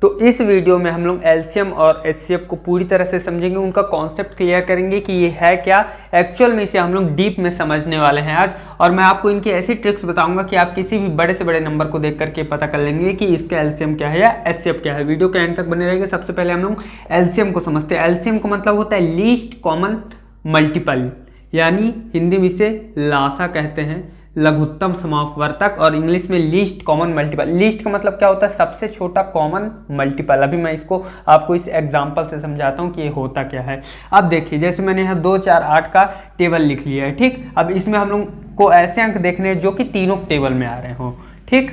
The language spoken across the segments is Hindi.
तो इस वीडियो में हम लोग एलसीएम और एचसीएफ को पूरी तरह से समझेंगे, उनका कॉन्सेप्ट क्लियर करेंगे कि ये है क्या, एक्चुअल में इसे हम लोग डीप में समझने वाले हैं आज। और मैं आपको इनकी ऐसी ट्रिक्स बताऊंगा कि आप किसी भी बड़े से बड़े नंबर को देख करके पता कर लेंगे कि इसका एलसीएम क्या है या एचसीएफ क्या है। वीडियो के एंड तक बने रहेंगे। सबसे पहले हम लोग एलसीएम को समझते हैं। एलसीएम का मतलब होता है लीस्ट कॉमन मल्टीपल, यानी हिंदी में इसे लासा कहते हैं, लघुत्तम समापवर्तक, और इंग्लिश में लीस्ट कॉमन मल्टीपल। लीस्ट का मतलब क्या होता है, सबसे छोटा कॉमन मल्टीपल। अभी मैं इसको आपको इस एग्जांपल से समझाता हूँ कि ये होता क्या है। अब देखिए, जैसे मैंने यहाँ 2 4 8 का टेबल लिख लिया है, ठीक। अब इसमें हम लोग को ऐसे अंक देखने हैं जो कि तीनों टेबल में आ रहे हों, ठीक।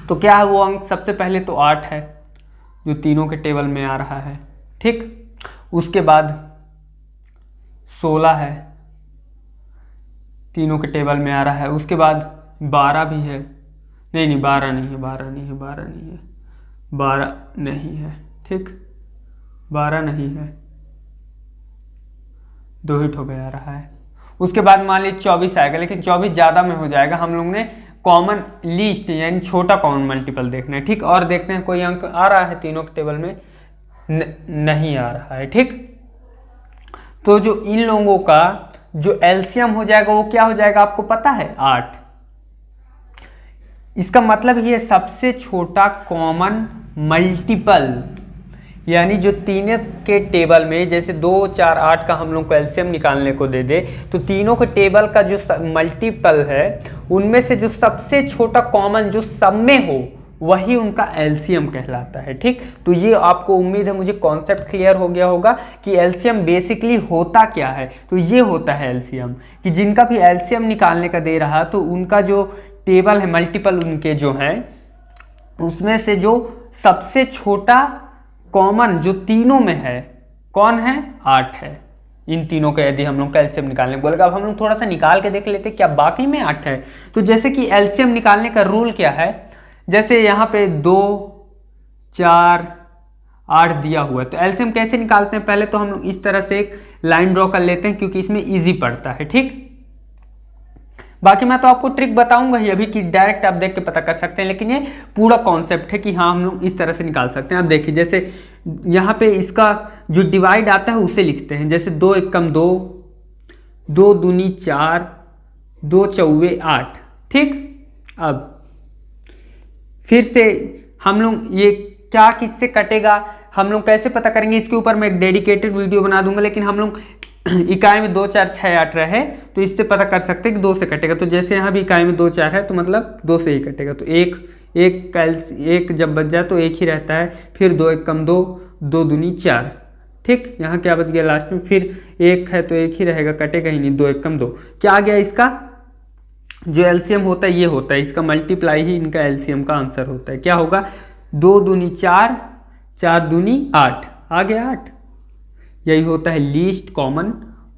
तो क्या है वो अंक, सबसे पहले तो 8 है जो तीनों के टेबल में आ रहा है, ठीक। उसके बाद 16 है, तीनों के टेबल में आ रहा है। उसके बाद 12 भी है, नहीं 12 नहीं है, 12 नहीं है, 12 नहीं है, 12 नहीं है, ठीक, 12 नहीं है, 2 हिट हो गया आ रहा है। उसके बाद मान लीजिए 24 आएगा, लेकिन 24 ज़्यादा में हो जाएगा। हम लोग ने कॉमन लीस्ट यानी छोटा कॉमन मल्टीपल देखना है, ठीक। और देखते हैं कोई अंक आ रहा है तीनों के टेबल में, नहीं आ रहा है, ठीक। तो जो इन लोगों का जो एलसीएम हो जाएगा वो क्या हो जाएगा आपको पता है, 8। इसका मतलब ये सबसे छोटा कॉमन मल्टीपल, यानी जो तीनों के टेबल में जैसे 2 4 8 का हम लोग को एलसीएम निकालने को दे दे, तो तीनों के टेबल का जो मल्टीपल है उनमें से जो सबसे छोटा कॉमन जो सब में हो वही उनका एलसीएम कहलाता है, ठीक। तो ये आपको उम्मीद है मुझे कॉन्सेप्ट क्लियर हो गया होगा कि एलसीएम बेसिकली होता क्या है। तो ये होता है एलसीएम कि जिनका भी एलसीएम निकालने का दे रहा तो उनका जो टेबल है मल्टीपल उनके जो हैं उसमें से जो सबसे छोटा कॉमन जो तीनों में है कौन है, 8 है। इन तीनों का यदि हम लोग का एलसीएम निकालने को बोलेगा, अब हम लोग थोड़ा सा निकाल के देख लेते क्या बाकी में 8 है। तो जैसे कि एलसीएम निकालने का रूल क्या है, जैसे यहाँ पे 2 4 8 दिया हुआ है, तो एलसीएम कैसे निकालते हैं, पहले तो हम लोग इस तरह से एक लाइन ड्रॉ कर लेते हैं क्योंकि इसमें इजी पड़ता है, ठीक। बाकी मैं तो आपको ट्रिक बताऊंगा ही अभी कि डायरेक्ट आप देख के पता कर सकते हैं, लेकिन ये पूरा कॉन्सेप्ट है कि हाँ हम लोग इस तरह से निकाल सकते हैं। आप देखिए, जैसे यहाँ पे इसका जो डिवाइड आता है उसे लिखते हैं, जैसे 2 एकम 2, 2 दूनी 4, 2 चौवे 8, ठीक। अब फिर से हम लोग ये क्या किससे कटेगा हम लोग कैसे पता करेंगे, इसके ऊपर मैं एक डेडिकेटेड वीडियो बना दूंगा। लेकिन हम लोग इकाई में 2 4 6 8 रहे तो इससे पता कर सकते हैं कि 2 से कटेगा। तो जैसे यहाँ भी इकाई में 2 4 है तो मतलब 2 से ही कटेगा। तो एक जब बच जाए तो एक ही रहता है, फिर 2 एकम 2, 2 दूनी 4, ठीक। यहाँ क्या बच गया लास्ट में, फिर 1 है तो एक ही रहेगा, कटेगा ही नहीं, 2 एकम 2। क्या आ गया, इसका जो एलसीएम होता है ये होता है, इसका मल्टीप्लाई ही इनका एलसीएम का आंसर होता है। क्या होगा, 2 दूनी 4, 4 दूनी 8, आ गया 8। यही होता है लीस्ट कॉमन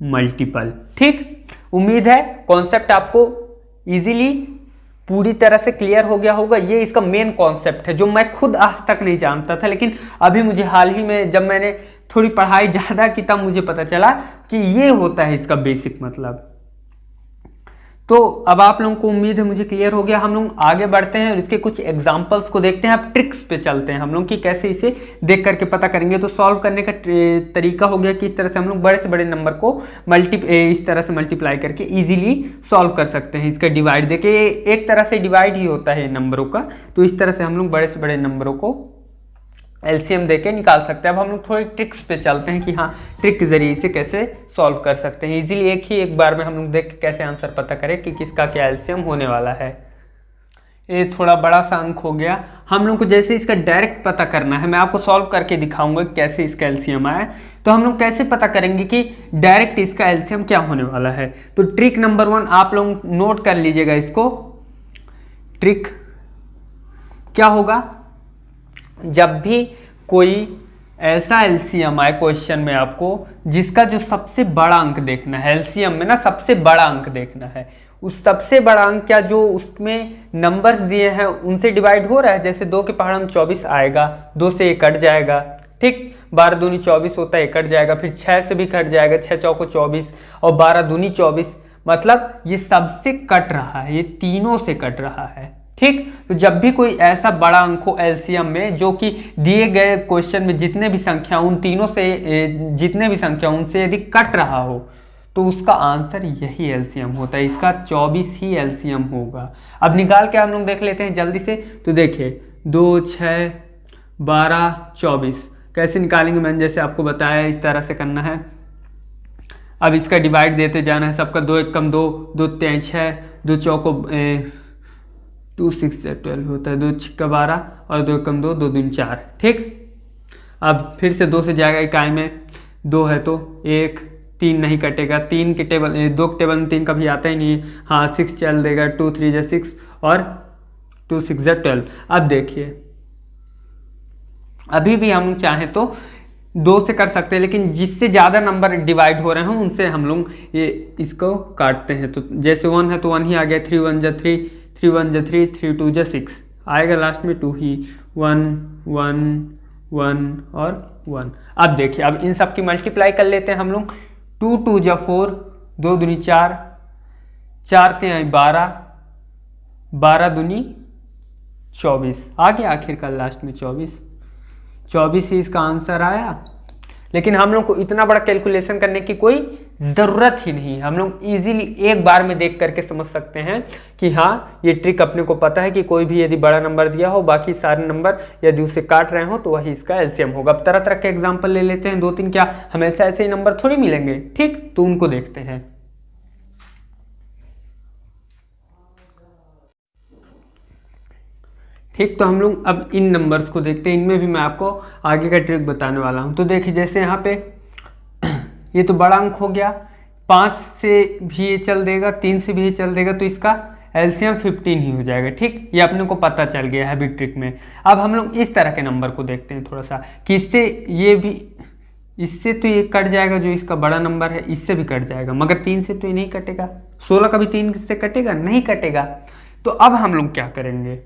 मल्टीपल, ठीक। उम्मीद है कॉन्सेप्ट आपको इजीली पूरी तरह से क्लियर हो गया होगा। ये इसका मेन कॉन्सेप्ट है जो मैं खुद आज तक नहीं जानता था, लेकिन अभी मुझे हाल ही में जब मैंने थोड़ी पढ़ाई ज़्यादा की तब मुझे पता चला कि ये होता है इसका बेसिक मतलब। तो अब आप लोगों को उम्मीद है मुझे क्लियर हो गया। हम लोग आगे बढ़ते हैं और इसके कुछ एग्जांपल्स को देखते हैं। अब ट्रिक्स पे चलते हैं हम लोग कि कैसे इसे देख करके पता करेंगे। तो सॉल्व करने का तरीका हो गया कि इस तरह से हम लोग बड़े से बड़े नंबर को इस तरह से मल्टीप्लाई करके इजीली सॉल्व कर सकते हैं। इसका डिवाइड देके एक तरह से डिवाइड ही होता है नंबरों का, तो इस तरह से हम लोग बड़े से बड़े नंबरों को एलसीएम देके निकाल सकते हैं। अब हम लोग थोड़ी ट्रिक्स पे चलते हैं कि हाँ ट्रिक के जरिए इसे कैसे सॉल्व कर सकते हैं इजीली। एक बार में हम लोग देख के कैसे आंसर पता करें कि किसका क्या एलसीएम होने वाला है। ये थोड़ा बड़ा सा अंक हो गया। हम लोग को जैसे इसका डायरेक्ट पता करना है, मैं आपको सॉल्व करके दिखाऊंगा कैसे इसका एलसीएम आया। तो हम लोग कैसे पता करेंगे कि डायरेक्ट इसका एलसीएम क्या होने वाला है। तो ट्रिक नंबर 1 आप लोग नोट कर लीजिएगा इसको। ट्रिक क्या होगा, जब भी कोई ऐसा एलसीएम आए क्वेश्चन में आपको जिसका जो सबसे बड़ा अंक देखना है, एलसीएम में ना सबसे बड़ा अंक देखना है, उस सबसे बड़ा अंक क्या जो उसमें नंबर्स दिए हैं उनसे डिवाइड हो रहा है। जैसे 2 के पहाड़ में 24 आएगा, 2 से 1 कट जाएगा, ठीक। 12 दूनी 24 होता है, 1 कट जाएगा, फिर 6 से भी कट जाएगा, 6 चौको 24 और 12 दूनी 24, मतलब ये सबसे कट रहा है, ये तीनों से कट रहा है, ठीक। तो जब भी कोई ऐसा बड़ा अंक हो एलसीएम में जो कि दिए गए क्वेश्चन में जितने भी संख्या उन तीनों से जितने भी संख्या उनसे यदि कट रहा हो तो उसका आंसर यही एलसीएम होता है, इसका 24 ही एलसीएम होगा। अब निकाल के हम लोग देख लेते हैं जल्दी से। तो देखिए 2, 6, 12, 24 कैसे निकालेंगे, मैंने जैसे आपको बताया इस तरह से करना है। अब इसका डिवाइड देते जाना है सबका, 2 1 2, 2 3 6, 2 चौको 2 6 से 12 होता है, 2 6 12 और 2 1 2, 2 2 4। ठीक। अब फिर से 2 से जाएगा इकाई में, 2 है तो 1, 3 नहीं कटेगा, 3 के टेबल 2 के टेबल में 3 कभी आता ही नहीं है। हाँ 6 चल देगा, 2 3 जा 6 और 2 6 जा 12। अब देखिए अभी भी हम चाहें तो 2 से कर सकते हैं, लेकिन जिससे ज़्यादा नंबर डिवाइड हो रहे हैं उनसे हम लोग ये इसको काटते हैं। तो जैसे 1 है तो 1 ही आ गया, 3 1 जा 3, 3 1 जा 3, 3 2 जा 6 आएगा, लास्ट में 2 ही, 1 1 1 और 1। अब देखिए अब इन सब की मल्टीप्लाई कर लेते हैं हम लोग। 2 2 जा 4, 2 दूनी 4, 4 3 12, 12 दूनी 24 आ गया, आखिरकार लास्ट में 24 ही इसका आंसर आया। लेकिन हम लोग को इतना बड़ा कैलकुलेशन करने की कोई ज़रूरत ही नहीं, हम लोग इजीली एक बार में देख करके समझ सकते हैं कि हाँ ये ट्रिक अपने को पता है कि कोई भी यदि बड़ा नंबर दिया हो बाकी सारे नंबर यदि उसे काट रहे हो तो वही इसका एलसीएम होगा। अब तरह तरह के एग्जाम्पल ले लेते हैं, 2-3, क्या हमेशा ऐसे ही नंबर थोड़ी मिलेंगे। ठीक, तो उनको देखते हैं। ठीक, तो हम लोग अब इन नंबर्स को देखते हैं, इनमें भी मैं आपको आगे का ट्रिक बताने वाला हूं। तो देखिए जैसे यहाँ पे ये तो बड़ा अंक हो गया, 5 से भी ये चल देगा, 3 से भी ये चल देगा, तो इसका एलसीएम 15 ही हो जाएगा। ठीक, ये अपने को पता चल गया है बिग ट्रिक में। अब हम लोग इस तरह के नंबर को देखते हैं थोड़ा सा कि इससे ये भी, इससे तो ये कट जाएगा जो इसका बड़ा नंबर है, इससे भी कट जाएगा, मगर 3 से तो ये नहीं कटेगा। 16 कभी 3 से कटेगा? नहीं कटेगा। तो अब हम लोग क्या करेंगे,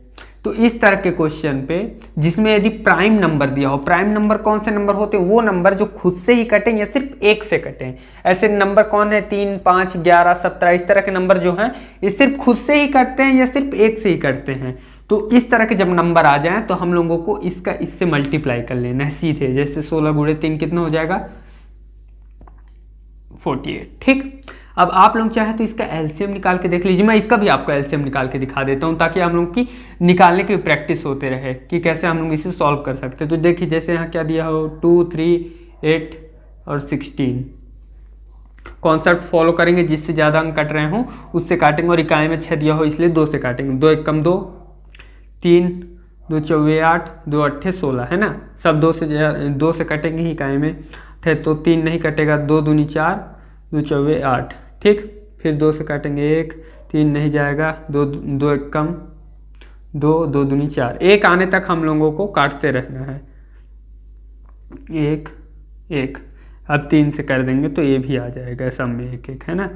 तो इस तरह के क्वेश्चन पे जिसमें यदि प्राइम नंबर दिया हो, प्राइम नंबर कौन से नंबर होते हैं? वो नंबर जो खुद से ही कटें या सिर्फ 1 से कटें। ऐसे नंबर कौन है? 3 5 11 17, इस तरह के नंबर जो हैं ये सिर्फ खुद से ही कटते हैं या सिर्फ 1 से ही कटते हैं। तो इस तरह के जब नंबर आ जाएं तो हम लोगों को इसका इससे मल्टीप्लाई कर लेना है सीधे। जैसे 16 × 3 कितना हो जाएगा? 48। ठीक, अब आप लोग चाहे तो इसका एलसीएम निकाल के देख लीजिए। मैं इसका भी आपको एलसीएम निकाल के दिखा देता हूं ताकि हम लोग की निकालने की प्रैक्टिस होते रहे कि कैसे हम लोग इसे सॉल्व कर सकते हैं। तो देखिए जैसे यहाँ क्या दिया हो, 2 3 8 और 16। कॉन्सेप्ट फॉलो करेंगे, जिससे ज़्यादा अंक कट रहे हों उससे काटेंगे, और इकाई में 6 दिया हो इसलिए 2 से काटेंगे। 2 1 2, 3 2 4 8, 2 8 16 है ना, सब 2 से कटेंगे ही इकाई में। तो 3 नहीं कटेगा, 2 दूनी 4, 2 4 8। ठीक, फिर 2 से काटेंगे 1, 3 नहीं जाएगा, 2 1 2, 2 दूनी 4। 1 आने तक हम लोगों को काटते रहना है। 1 1, अब 3 से कर देंगे तो ये भी आ जाएगा, सब में 1 1 है ना,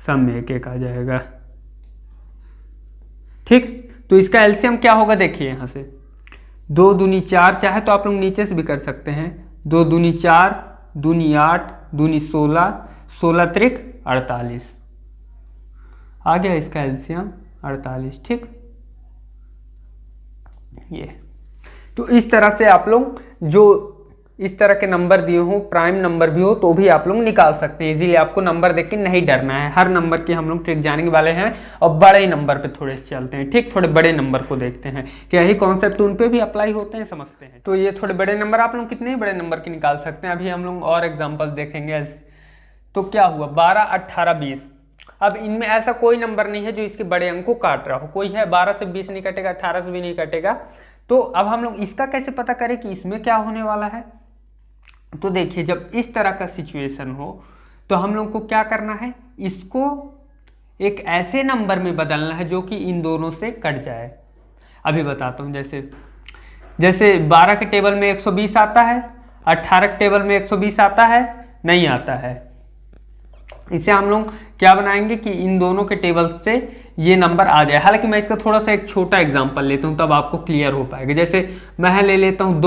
सब में 1 1 आ जाएगा। ठीक, तो इसका एलसीएम क्या होगा देखिए यहाँ से, 2 दूनी 4, चाहे तो आप लोग नीचे से भी कर सकते हैं। 2 दूनी 4, दूनी 8, दूनी 16, 16 त्रिक 48 आ गया इसका एलसीएम 48। ठीक, ये तो इस तरह से आप लोग जो इस तरह के नंबर दिए हो, प्राइम नंबर भी हो तो भी आप लोग निकाल सकते हैं इजीली। आपको नंबर देख के नहीं डरना है, हर नंबर की हम लोग ट्रिक जाने वाले हैं और बड़े नंबर पे थोड़े से चलते हैं। ठीक, थोड़े बड़े नंबर को देखते हैं कि यही कॉन्सेप्ट उन पे भी अप्लाई होते हैं, समझते हैं। तो ये थोड़े बड़े नंबर आप लोग कितने ही बड़े नंबर की निकाल सकते हैं, अभी हम लोग और एग्जाम्पल देखेंगे। तो क्या हुआ, 12 18 20। अब इनमें ऐसा कोई नंबर नहीं है जो इसके बड़े अंक को काट रहा हो। कोई है 12 से 20 नहीं कटेगा, 18 से भी नहीं कटेगा। तो अब हम लोग इसका कैसे पता करें कि इसमें क्या होने वाला है? तो देखिए जब इस तरह का सिचुएशन हो तो हम लोग को क्या करना है, इसको एक ऐसे नंबर में बदलना है जो कि इन दोनों से कट जाए। अभी बताता हूँ, जैसे 12 के टेबल में 120 आता है, 18 के टेबल में 120 आता है, नहीं आता है। इसे हम लोग क्या बनाएंगे कि इन दोनों के टेबल से ये नंबर आ जाए। हालांकि मैं इसका थोड़ा सा एक छोटा एग्जांपल लेता हूँ तब आपको क्लियर हो पाएगा। जैसे मैं ले लेता हूँ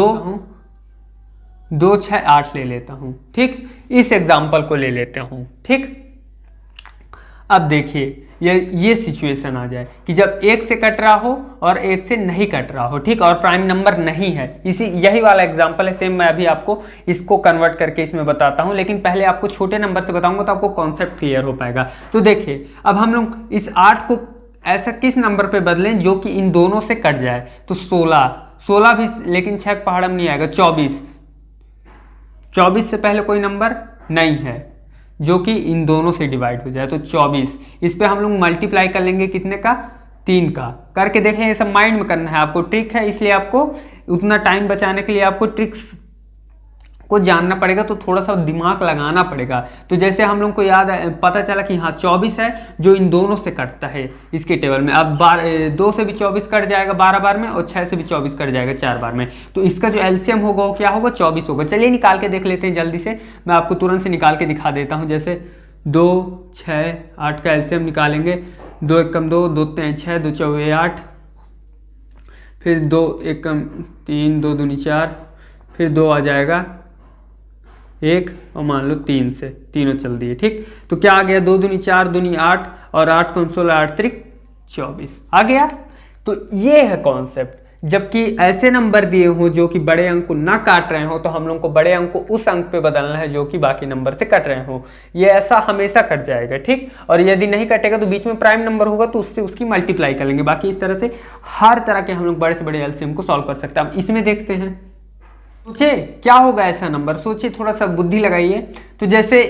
2 6 8 ले लेता हूँ। ठीक, इस एग्जांपल को ले लेते हूँ। ठीक, अब देखिए ये सिचुएशन आ जाए कि जब एक से कट रहा हो और एक से नहीं कट रहा हो, ठीक, और प्राइम नंबर नहीं है, यही वाला एग्जांपल है सेम। मैं अभी आपको इसको कन्वर्ट करके इसमें बताता हूं, लेकिन पहले आपको छोटे नंबर से बताऊंगा तो आपको कॉन्सेप्ट क्लियर हो पाएगा। तो देखिए अब हम लोग इस 8 को ऐसा किस नंबर पे बदलें जो कि इन दोनों से कट जाए। तो 16 भी, लेकिन 6 पहाड़ में नहीं आएगा। 24 से पहले कोई नंबर नहीं है जो कि इन दोनों से डिवाइड हो जाए, तो 24। इस पे हम लोग मल्टीप्लाई कर लेंगे कितने का, 3 का। करके देख लें, ये सब माइंड में करना है आपको, ट्रिक है, इसलिए आपको उतना टाइम बचाने के लिए आपको ट्रिक्स को जानना पड़ेगा, तो थोड़ा सा दिमाग लगाना पड़ेगा। तो जैसे हम लोग को याद पता चला कि हाँ 24 है जो इन दोनों से कटता है इसके टेबल में। अब 2 से भी 24 कट जाएगा 12 बार में, और 6 से भी 24 कट जाएगा 4 बार में। तो इसका जो एलसीएम होगा वो क्या होगा, 24 होगा। चलिए निकाल के देख लेते हैं जल्दी से, मैं आपको तुरंत से निकाल के दिखा देता हूँ। जैसे 2, 6, 8 का एलसीएम निकालेंगे। 2 एकम 2, 2 3 6, 2 चौके 8, फिर 2 एकम 3, 2 दूनी 4, फिर 2 आ जाएगा 1, और मान लो 3 से तीनों चल दिए, ठीक। तो क्या आ गया, 2 दूनी 4, दूनी 8, और 8 को 16, 8 त्रिक 24 आ गया। तो ये है कॉन्सेप्ट। जबकि ऐसे नंबर दिए हो जो कि बड़े अंक को ना काट रहे हो, तो हम लोग को बड़े अंक को उस अंक पे बदलना है जो कि बाकी नंबर से कट रहे हो। ये ऐसा हमेशा कट जाएगा, ठीक। और यदि नहीं कटेगा तो बीच में प्राइम नंबर होगा तो उससे उसकी मल्टीप्लाई कर लेंगे। बाकी इस तरह से हर तरह के हम लोग बड़े से बड़े एलसीएम को सॉल्व कर सकते हैं। अब इसमें देखते हैं, सोचिए क्या होगा ऐसा नंबर, सोचिए, थोड़ा सा बुद्धि लगाइए। तो जैसे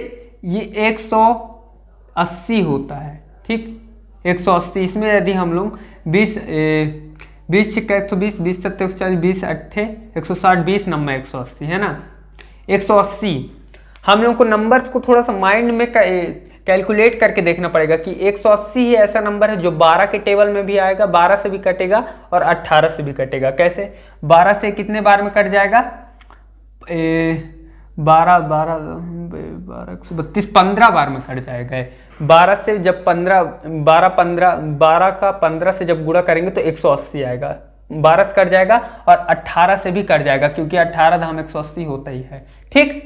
ये 180 होता है, ठीक, 180। इसमें यदि हम लोग 20 छिक्का 120, 20 सत्ते 140, 20 अट्ठे 160, 20 नंबर 180 है ना, 180। हम लोग को नंबर्स को थोड़ा सा माइंड में कैलकुलेट करके देखना पड़ेगा कि 180 ही ऐसा नंबर है जो 12 के टेबल में भी आएगा, 12 से भी कटेगा और 18 से भी कटेगा। कैसे, 12 से कितने बार में कट जाएगा, 12 132 15 बार में कट जाएगा। 12 से जब 12 का 15 से जब गुणा करेंगे तो 180 आएगा। 12 से कट जाएगा और 18 से भी कट जाएगा, क्योंकि 18 धाम 180 होता ही है, ठीक।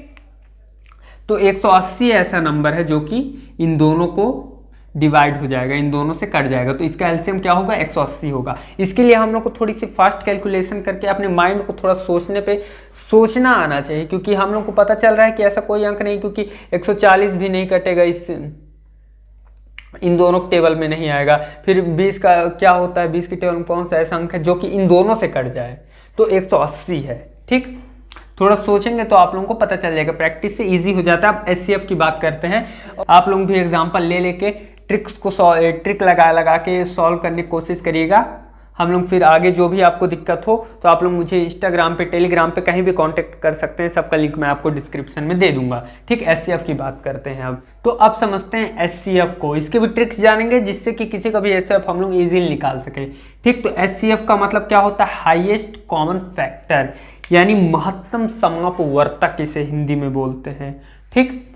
तो 180 ऐसा नंबर है जो कि इन दोनों को डिवाइड हो जाएगा, इन दोनों से कट जाएगा। तो इसका एलसीएम क्या होगा, 180 होगा। इसके लिए हम लोग को थोड़ी सी फास्ट कैलकुलेशन करके अपने माइंड को थोड़ा सोचना आना चाहिए, क्योंकि हम लोग को पता चल रहा है कि ऐसा कोई अंक नहीं, क्योंकि 140 भी नहीं कटेगा, इन दोनों के टेबल में नहीं आएगा। फिर 20 का क्या होता है, 20 के टेबल में कौन सा ऐसा अंक है जो कि इन दोनों से कट जाए, तो 180 है, ठीक। थोड़ा सोचेंगे तो आप लोगों को पता चल जाएगा, प्रैक्टिस से इजी हो जाता है। अब एचसीएफ की बात करते हैं। आप लोग भी एग्जांपल ले लेके ट्रिक लगा के सॉल्व करने की कोशिश करिएगा। हम लोग फिर आगे जो भी आपको दिक्कत हो तो आप लोग मुझे इंस्टाग्राम पे, टेलीग्राम पे कहीं भी कांटेक्ट कर सकते हैं, सबका लिंक मैं आपको डिस्क्रिप्शन में दे दूंगा, ठीक। एचसीएफ की बात करते हैं अब। तो अब समझते हैं एचसीएफ को, इसके भी ट्रिक्स जानेंगे जिससे कि किसी का भी एचसीएफ हम लोग इजीली निकाल सके, ठीक। तो एचसीएफ का मतलब क्या होता है, हाईएस्ट कॉमन फैक्टर, यानी महत्तम समापवर्तक इसे हिंदी में बोलते हैं, ठीक।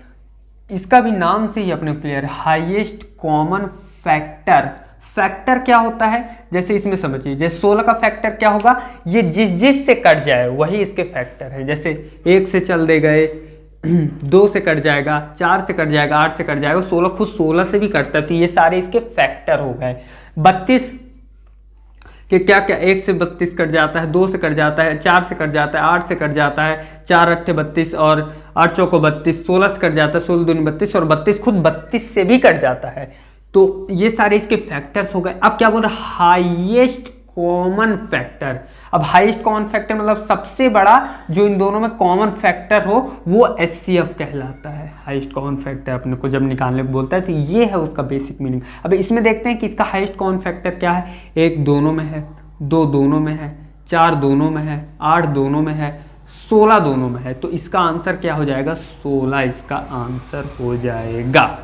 इसका भी नाम से ही अपने clear, highest common factor. Factor क्या होता है, जैसे इसमें समझिए, जैसे 16 का फैक्टर क्या होगा, ये जिस से कट जाए वही इसके फैक्टर है। जैसे 1 से चल दे गए, 2 से कट जाएगा, 4 से कट जाएगा, 8 से कट जाएगा, 16 खुद 16 से भी कटता है, तो ये सारे इसके फैक्टर हो गए। 32 कि क्या क्या 1 से 32 कट जाता है, 2 से कट जाता है, 4 से कट जाता है, 8 से कट जाता है, 4 अट्ठे 32 और 8 चौको 32, 16 से कट जाता है, 16 दूनी 32 और 32 खुद 32 से भी कट जाता है। तो ये सारे इसके फैक्टर्स हो गए। अब क्या बोल रहे, हाईएस्ट कॉमन फैक्टर। अब हाईएस्ट कॉमन फैक्टर मतलब सबसे बड़ा जो इन दोनों में कॉमन फैक्टर हो वो एचसीएफ कहलाता है। हाईएस्ट कॉमन फैक्टर अपने को जब निकालने को बोलता है तो ये है उसका बेसिक मीनिंग। अब इसमें देखते हैं कि इसका हाईएस्ट कॉमन फैक्टर क्या है। 1 दोनों में है, 2 दोनों में है, 4 दोनों में है, 8 दोनों में है, 16 दोनों में है। तो इसका आंसर क्या हो जाएगा, 16 इसका आंसर हो जाएगा।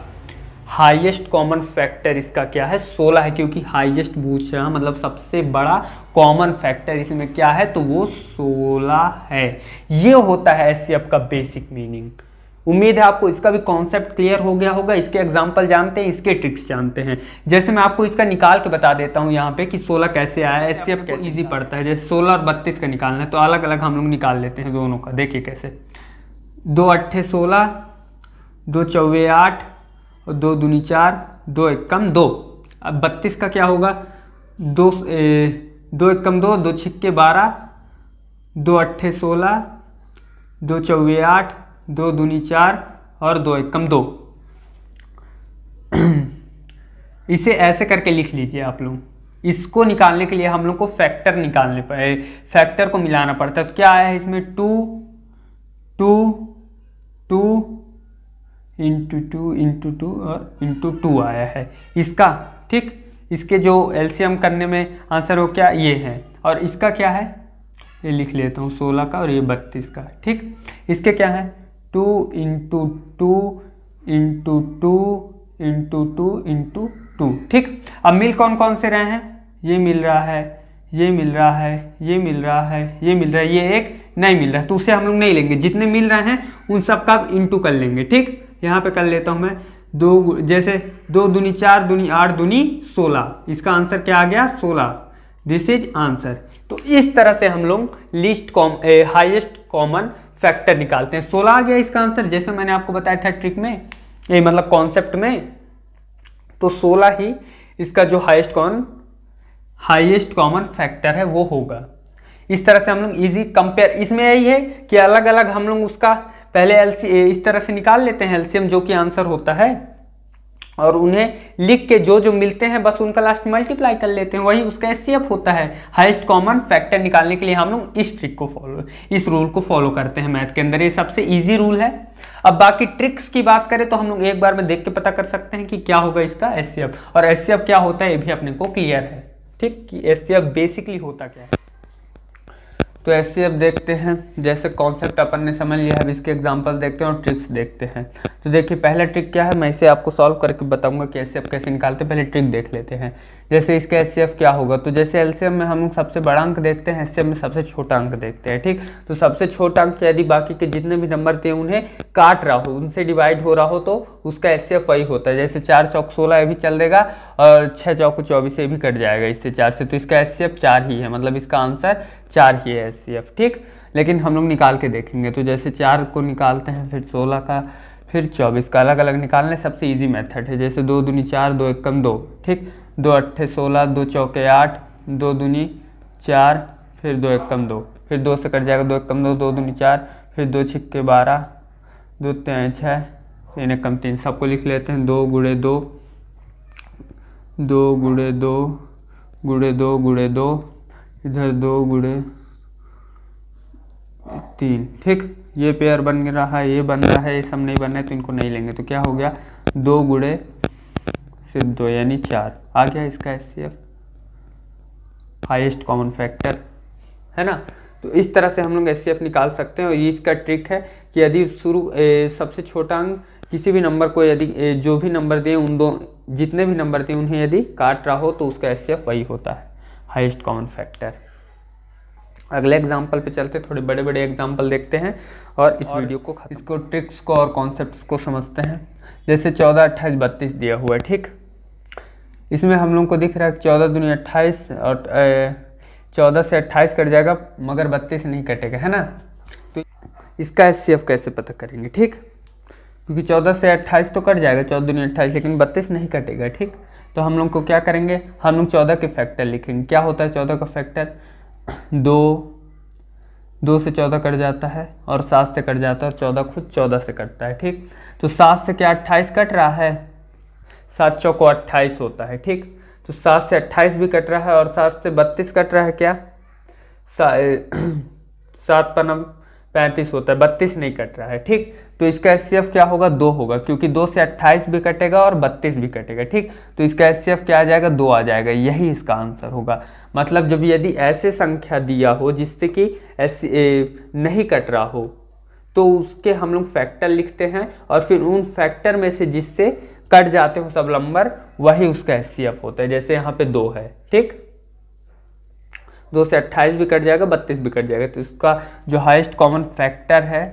हाईएस्ट कॉमन फैक्टर इसका क्या है, 16 है, क्योंकि हाईएस्ट पूछ रहा मतलब सबसे बड़ा कॉमन फैक्टर इसमें क्या है, तो वो 16 है। ये होता है एचसीएफ का बेसिक मीनिंग। उम्मीद है आपको इसका भी कॉन्सेप्ट क्लियर हो गया होगा। इसके एग्जांपल जानते हैं, इसके ट्रिक्स जानते हैं। जैसे मैं आपको इसका निकाल के बता देता हूँ यहाँ पे कि 16 कैसे आया, एचसीएफ कैसे इजी पड़ता है। जैसे 16 और 32 का निकालना है तो अलग अलग हम लोग निकाल लेते हैं दोनों का। देखिए कैसे, 2 अट्ठे 16, 2 चौवे 8 और 2 दूनी 4, 2 एकम 2। अब 32 का क्या होगा, 2 एकम 2, 2 छिक्के 12, 2 अट्ठे 16, 2 चौवे 8, 2 दूनी 4 और 2 एकम 2। इसे ऐसे करके लिख लीजिए आप लोग। इसको निकालने के लिए हम लोग को फैक्टर निकालने पड़े, फैक्टर को मिलाना पड़ता है। तो क्या आया है इसमें 2 2 2 इंटू 2 इंटू 2 और इंटू 2 आया है इसका, ठीक। इसके जो एलसीएम करने में आंसर हो क्या ये है, और इसका क्या है ये लिख लेता हूँ 16 का और ये 32 का, ठीक। इसके क्या है 2 इंटू 2 इंटू 2 इंटू 2 इंटू 2, ठीक। अब मिल कौन कौन से रहे हैं, ये मिल रहा है, ये मिल रहा है, ये मिल रहा है, ये मिल रहा है, ये एक नहीं मिल रहा है, तो उसे हम लोग नहीं लेंगे। जितने मिल रहे हैं उन सब का इंटू कर लेंगे, ठीक। यहाँ पे कर लेता हूँ मैं 2, जैसे 2 दूनी 4 दूनी 8 दूनी 16, इसका आंसर क्या आ गया 16। This is answer. तो इस तरह से हम लोग हाईएस्ट कॉमन फैक्टर निकालते हैं। 16 आ गया इसका आंसर, जैसे मैंने आपको बताया था ट्रिक में, ये मतलब कॉन्सेप्ट में। तो 16 ही इसका जो हाईएस्ट कॉमन फैक्टर है वो होगा। इस तरह से हम लोग इजी कंपेयर, इसमें यही है कि अलग अलग हम लोग उसका पहले इस तरह से निकाल लेते हैं एलसीएम जो कि आंसर होता है, और उन्हें लिख के जो जो मिलते हैं बस उनका लास्ट मल्टीप्लाई कर लेते हैं, वही उसका एचसीएफ होता है। हाईएस्ट कॉमन फैक्टर निकालने के लिए हम लोग इस रूल को फॉलो करते हैं मैथ के अंदर। ये सबसे इजी रूल है। अब बाकी ट्रिक्स की बात करें तो हम लोग एक बार में देख के पता कर सकते हैं कि क्या होगा इसका एचसीएफ, और एचसीएफ क्या होता है ये भी अपने को क्लियर है, ठीक, कि एचसीएफ बेसिकली होता क्या है। तो एचसीएफ देखते हैं, जैसे कॉन्सेप्ट अपन ने समझ लिया है, अब इसके एग्जांपल देखते हैं और ट्रिक्स देखते हैं। तो देखिए पहला ट्रिक क्या है, मैं इसे आपको सॉल्व करके बताऊंगा कि एचसीएफ कैसे निकालते हैं। पहले ट्रिक देख लेते हैं। जैसे इसका एचसीएफ क्या होगा, तो जैसे एलसीएम में हम लोग सबसे बड़ा अंक देखते हैं, एचसीएफ में सबसे छोटा अंक देखते हैं, ठीक। तो सबसे छोटा अंक यदि बाकी के जितने भी नंबर थे उन्हें काट रहा हो, उनसे डिवाइड हो रहा हो, तो उसका एचसीएफ वही होता है। जैसे 4 चौक 16 ये भी चल देगा, और 6 चौक 24 ये भी कट जाएगा इससे 4 से, तो इसका एचसीएफ 4 ही है, मतलब इसका आंसर 4 ही है एचसीएफ, ठीक। लेकिन हम लोग निकाल के देखेंगे। तो जैसे 4 को निकालते हैं, फिर 16 का, फिर 24 का, अलग अलग निकालने सबसे इजी मेथड है। जैसे 2 दूनी 4, 2 एकम 2, ठीक, 2 अट्ठे 16, 2 चौके 8, 2 दूनी 4, फिर 2 एकम 2, फिर 2 से कट जाएगा 2 एकम 2, 2 दूनी 4, फिर 2 छिक्के 12, 2 तें 6, 3 एकम 3, सबको लिख लेते हैं। 2 गुणे 2, 2 गुणे 2 गुणे 2 गुणे 2, इधर 2 गुणे 3, ठीक। ये पेयर बन रहा है, ये बन रहा है, ये सब नहीं बन रहा है तो इनको नहीं लेंगे। तो क्या हो गया 2 गुणे सिर्फ 2 यानी 4 आ गया इसका एचसीएफ, हाईएस्ट कॉमन फैक्टर, है ना। तो इस तरह से हम लोग एचसीएफ निकाल सकते हैं। और ये इसका ट्रिक है कि यदि सबसे छोटा अंक किसी भी नंबर को यदि जो भी नंबर दिए उन दो जितने भी नंबर दिए उन्हें यदि काट रहा हो तो उसका एचसीएफ वही होता है, हाईएस्ट कॉमन फैक्टर। अगले एग्जाम्पल पे चलते, थोड़े बड़े बड़े एग्जाम्पल देखते हैं और इस वीडियो को इसको ट्रिक्स को और कॉन्सेप्ट्स को समझते हैं। जैसे 14, 28, 32 दिया हुआ है, ठीक। इसमें हम लोग को दिख रहा है 14 दूनी 28 और 14 से 28 कट जाएगा मगर 32 नहीं कटेगा, है ना। तो इसका एचसीएफ कैसे पता करेंगे, ठीक, क्योंकि 14 से 28 तो कट जाएगा, 14 दूनी 28, लेकिन 32 नहीं कटेगा, ठीक। तो हम लोग को क्या करेंगे, हम लोग 14 के फैक्टर लिखेंगे। क्या होता है 14 का फैक्टर, 2 से 14 कट जाता है और 7 से कट जाता है, और 14 खुद 14 से कटता है, ठीक। तो 7 से क्या 28 कट रहा है, 7 चौको 28 होता है, ठीक। तो 7 से 28 भी कट रहा है और 7 से 32 कट रहा है, क्या 7 पनम 35 होता है, 32 नहीं कट रहा है, ठीक। तो इसका एचसीएफ क्या होगा 2 होगा, क्योंकि 2 से 28 भी कटेगा और 32 भी कटेगा, ठीक। तो इसका एचसीएफ क्या आ जाएगा 2 आ जाएगा, यही इसका आंसर होगा। मतलब जब यदि ऐसे संख्या दिया हो जिससे कि नहीं कट रहा हो तो उसके हम लोग फैक्टर लिखते हैं, और फिर उन फैक्टर में से जिससे कट जाते हो सब नंबर वही उसका एचसीएफ होता है। जैसे यहाँ पे 2 है, ठीक, 2 से 28 भी कट जाएगा, 32 भी कट जाएगा, तो इसका जो हाईएस्ट कॉमन फैक्टर है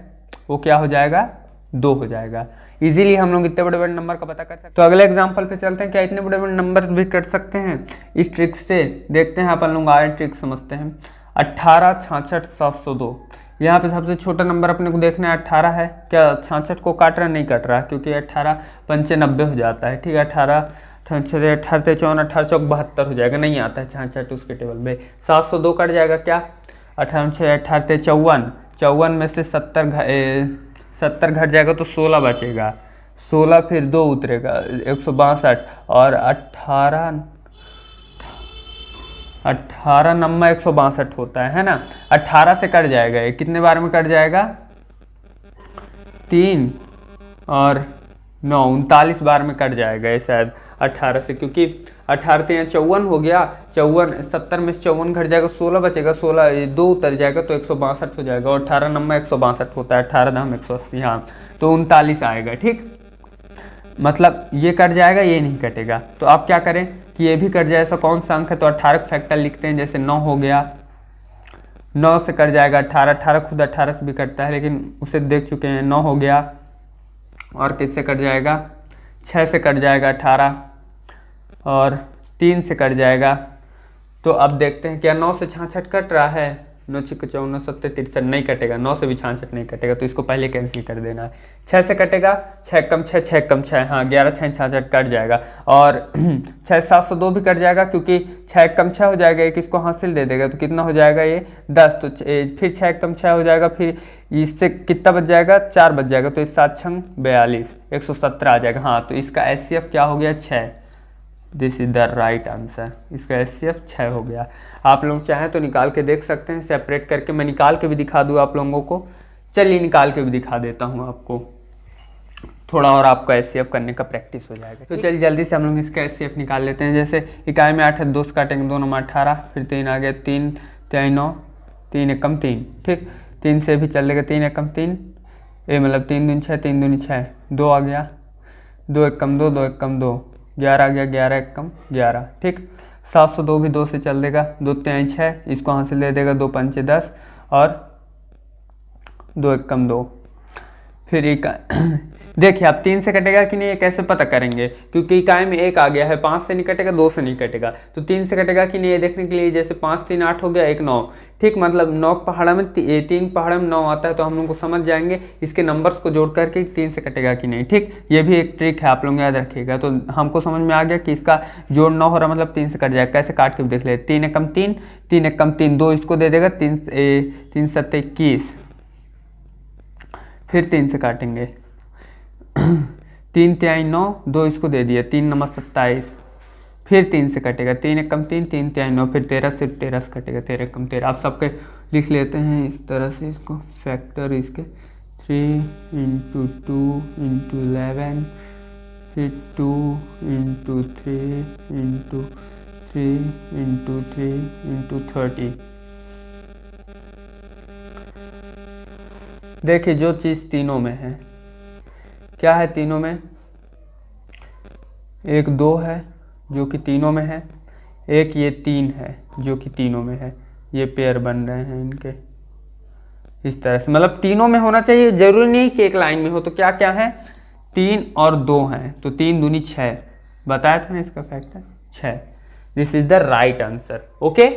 वो क्या हो जाएगा 2 हो जाएगा। इजीली हम लोग इतने बड़े बड़े नंबर का पता कर सकते हैं। तो अगले एग्जांपल पे चलते हैं, क्या इतने बड़े बड़े नंबर भी कट सकते हैं इस ट्रिक से। देखते हैं अपन लोग आगे ट्रिक समझते हैं। 18, 66, 702, यहाँ पे सबसे छोटा नंबर अपने को देखना है 18 है। क्या 66 को काट रहा है? नहीं कट रहा, क्योंकि 18 पंचे 90 हो जाता है। ठीक है, 18 18 54 18 चौक 72 हो जाएगा, नहीं आता है 66 उसके टेबल में। 702 कट जाएगा क्या? 18 6 18 54, 54 में से 70 घट जाएगा तो 16 बचेगा, 16 फिर 2 उतरेगा 162, और 18 नम्मा 162 होता है ना। 18 से कट जाएगा, ये कितने बार में कट जाएगा? 3 और 9 39 बार में कट जाएगा ये शायद 18 से, क्योंकि 18 तो यहाँ 54 हो गया, 54 70 में से 54 घट जाएगा, 16 बचेगा, 16 2 उतर जाएगा तो 162 हो जाएगा, और 18 नंबर 162 होता है, 18 दाम 180, हाँ तो 39 आएगा। ठीक, मतलब ये कट जाएगा, ये नहीं कटेगा। तो आप क्या करें कि ये भी कट जाए, ऐसा कौन सा अंक है? तो 18 फैक्टर लिखते हैं, जैसे 9 हो गया, 9 से कट जाएगा 18, 18 खुद 18 से भी कटता है, लेकिन उसे देख चुके हैं। 9 हो गया, और किससे कट जाएगा? 6 से कट जाएगा 18, और 3 से कट जाएगा। तो अब देखते हैं क्या 9 से 66 कट रहा है? 9 6 54 7 63 नहीं कटेगा, 9 से भी 66 नहीं कटेगा, तो इसको पहले कैंसिल कर देना है। 6 से कटेगा, 6 कम 6 6 कम 6, हाँ 11 6 66 कट जाएगा, और 6 702 भी कट जाएगा, क्योंकि 6 कम 6 हो जाएगा, एक इसको हासिल दे देगा तो कितना हो जाएगा ये 10, तो फिर 6 कम 6 हो जाएगा, फिर इससे कितना बच जाएगा? 4 बच जाएगा, तो इस 7 6 42 117 आ जाएगा। हाँ, तो इसका HCF क्या हो गया? 6। This is the right answer, इसका HCF 6 हो गया। आप लोग चाहें तो निकाल के देख सकते हैं सेपरेट करके, मैं निकाल के भी दिखा दूँ आप लोगों को। चलिए निकाल के भी दिखा देता हूँ आपको, थोड़ा और आपका HCF करने का प्रैक्टिस हो जाएगा। तो चलिए जल्दी से हम लोग इसका HCF निकाल लेते हैं। जैसे इकाई में 8 है, 2 से काटेंगे, 2 9 18, फिर 3 आ गया, 3 3 9, 3 एकम 3, ठीक 3 से भी चल लेगा, 3 एकम 3, ये मतलब 3 दूनी 6, 3 दूनी 6, 2 आ गया, 2 एकम 2, 2 एकम 2, 11 आ गया, 11 एकम 11, ठीक 702 भी 2 से चल देगा, 2 3 6, इसको हासिल दे देगा, 2 5 10, और 2 एकम 2, फिर देखिए आप 3 से कटेगा कि नहीं, ये कैसे पता करेंगे? क्योंकि इकाई में 1 आ गया है, 5 से नहीं कटेगा, 2 से नहीं कटेगा, तो 3 से कटेगा कि नहीं ये देखने के लिए, जैसे 5 3 8 हो गया, 1 9, ठीक मतलब 9 पहाड़ा में 3 पहाड़ा में 9 आता है, तो हम लोग को समझ जाएंगे इसके नंबर्स को जोड़ करके 3 से कटेगा कि नहीं। ठीक, ये भी एक ट्रिक है, आप लोग याद रखिएगा। तो हमको समझ में आ गया कि इसका जोड़ 9 हो रहा मतलब 3 से कट जाएगा। कैसे काट के भी देख ले, 3 एकम 3, 3 एकम 3, 2 इसको दे देगा, 3 7 21, फिर 3 से काटेंगे, 3 3 9, 2 इसको दे दिया, 3 9 27, फिर 3 से कटेगा, 3 एकम 3, 3 3 9, फिर 13 से 13 से कटेगा, 13 एकम 13। आप सबके लिख लेते हैं इस तरह से, इसको फैक्टर इसके 3 × 2 × 11, फिर 2 × 3 × 3 × 3 × 30। देखिए जो चीज़ तीनों में है, क्या है तीनों में? एक 2 है जो कि तीनों में है, एक ये 3 है जो कि तीनों में है। ये पेयर बन रहे हैं इनके इस तरह से, मतलब तीनों में होना चाहिए, जरूरी नहीं कि एक लाइन में हो। तो क्या क्या है? 3 और 2 हैं, तो 3 दूनी 6, बताया था ना इसका factor 6। This is the right answer. Okay,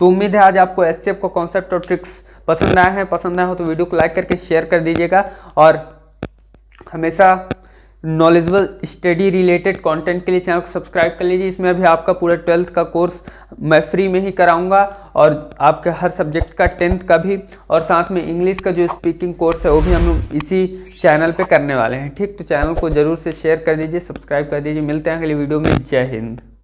तो उम्मीद है आज आपको एचसीएफ का कॉन्सेप्ट और ट्रिक्स पसंद आया है। पसंद आया हो तो वीडियो को लाइक करके शेयर कर दीजिएगा, और हमेशा नॉलेजेबल स्टडी रिलेटेड कंटेंट के लिए चैनल को सब्सक्राइब कर लीजिए। इसमें अभी आपका पूरा 12th का कोर्स मैं फ्री में ही कराऊंगा, और आपके हर सब्जेक्ट का 10th का भी, और साथ में इंग्लिश का जो स्पीकिंग कोर्स है वो भी हम लोग इसी चैनल पे करने वाले हैं। ठीक, तो चैनल को जरूर से शेयर कर दीजिए, सब्सक्राइब कर दीजिए। मिलते हैं अगली वीडियो में। जय हिंद।